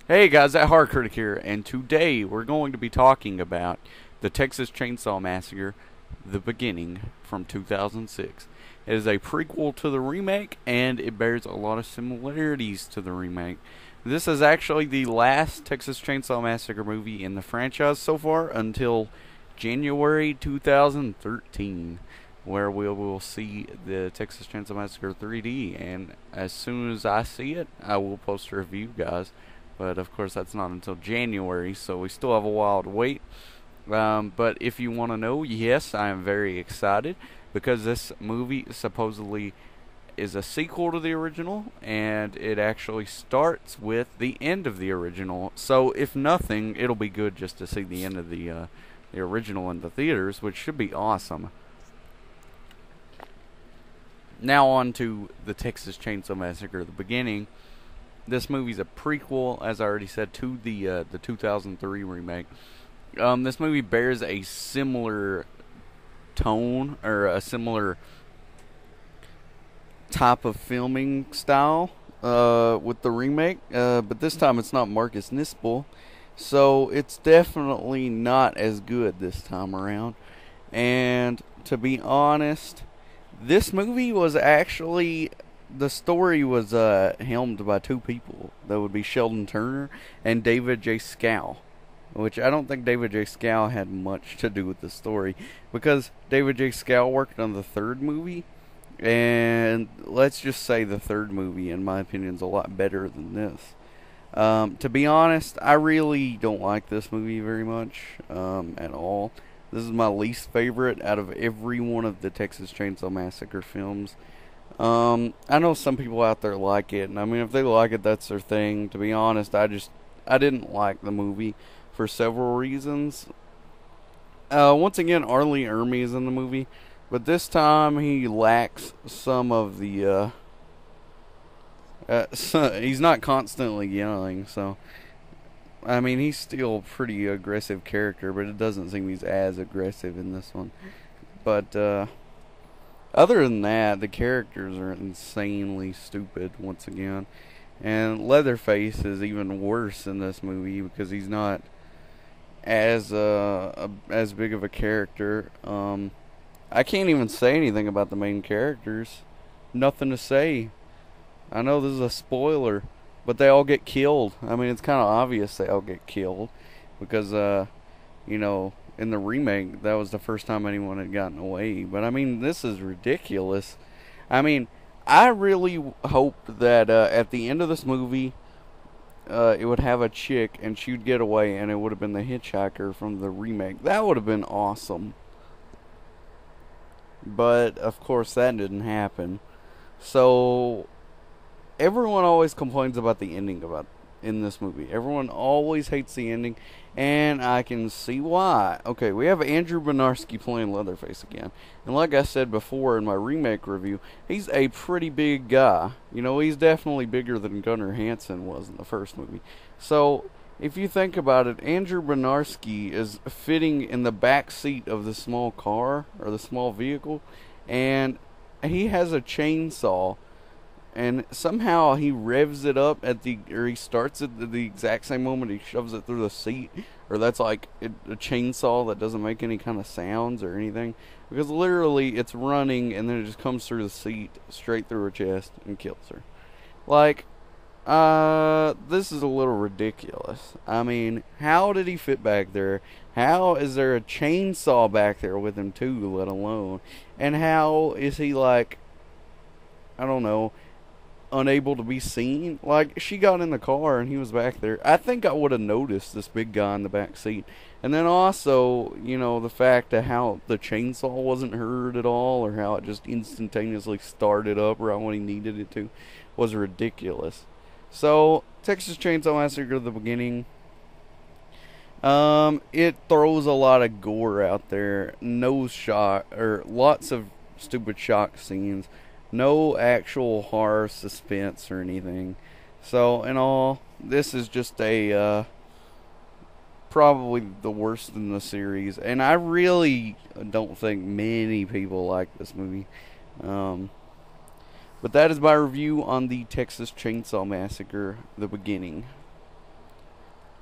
Hey guys, at Horror Critic here, and today we're going to be talking about the Texas Chainsaw Massacre, The Beginning, from 2006. It is a prequel to the remake, and it bears a lot of similarities to the remake. This is actually the last Texas Chainsaw Massacre movie in the franchise so far until January 2013, where we will see the Texas Chainsaw Massacre 3D, and as soon as I see it, I will post a review, guys. But of course, that's not until January, so we still have a while to wait. But if you want to know, yes, I am very excited because this movie supposedly is a sequel to the original, and it actually starts with the end of the original. So, if nothing, it'll be good just to see the end of the original in the theaters, which should be awesome. Now on to the Texas Chainsaw Massacre, The Beginning. This movie's a prequel, as I already said, to the 2003 remake. This movie bears a similar tone, or a similar type of filming style with the remake, but this time it's not Marcus Nispel, so it's definitely not as good this time around. And to be honest, this movie was actually... the story was helmed by two people. That would be Sheldon Turner and David J. Scow. Which I don't think David J. Scow had much to do with the story, because David J. Scow worked on the third movie, and let's just say the third movie, in my opinion, is a lot better than this. To be honest, I really don't like this movie very much at all. This is my least favorite out of every one of the Texas Chainsaw Massacre films. I know some people out there like it, and I mean, if they like it, that's their thing. To be honest, I didn't like the movie for several reasons. Once again, Arlie Ermy is in the movie, but this time he lacks some of the, he's not constantly yelling, so, I mean, he's still a pretty aggressive character, but it doesn't seem he's as aggressive in this one. But, other than that, the characters are insanely stupid once again. And Leatherface is even worse in this movie because he's not as big of a character. I can't even say anything about the main characters. Nothing to say. I know this is a spoiler, but they all get killed. I mean, it's kind of obvious they all get killed because, you know, in the remake, that was the first time anyone had gotten away. But, I mean, this is ridiculous. I mean, I really hope that at the end of this movie, it would have a chick and she'd get away and it would have been the hitchhiker from the remake. That would have been awesome. But, of course, that didn't happen. So, everyone always complains about the ending in this movie. Everyone always hates the ending, and I can see why. Okay, we have Andrew Bernarski playing Leatherface again. And like I said before in my remake review, he's a pretty big guy. You know, he's definitely bigger than Gunnar Hansen was in the first movie. So, if you think about it, Andrew Bernarski is fitting in the back seat of the small car, or the small vehicle, and he has a chainsaw. And somehow he revs it up or he starts it at the exact same moment he shoves it through the seat. Or that's like a chainsaw that doesn't make any kind of sounds or anything. Because literally it's running and then it just comes through the seat, straight through her chest, and kills her. Like, this is a little ridiculous. I mean, how did he fit back there? How is there a chainsaw back there with him too, let alone? And how is he, like, I don't know, unable to be seen? Like, she got in the car and he was back there. I think I would have noticed this big guy in the back seat. And then also, you know, the fact of how the chainsaw wasn't heard at all, or how it just instantaneously started up right when he needed it to, was ridiculous. So, Texas Chainsaw Massacre, The Beginning, it throws a lot of gore out there. No shock, or lots of stupid shock scenes. No actual horror suspense or anything. So, in all, this is just a, probably the worst in the series. And I really don't think many people like this movie. But that is my review on the Texas Chainsaw Massacre, The Beginning.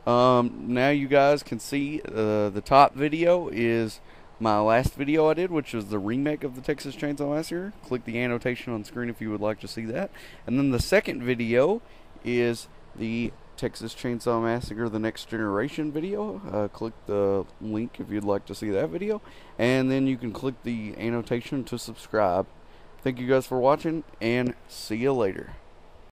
Now you guys can see the top video is my last video I did, which was the remake of the Texas Chainsaw Massacre. Click the annotation on screen if you would like to see that. And then the second video is the Texas Chainsaw Massacre The Next Generation video. Click the link if you'd like to see that video. And then you can click the annotation to subscribe. Thank you guys for watching, and see you later.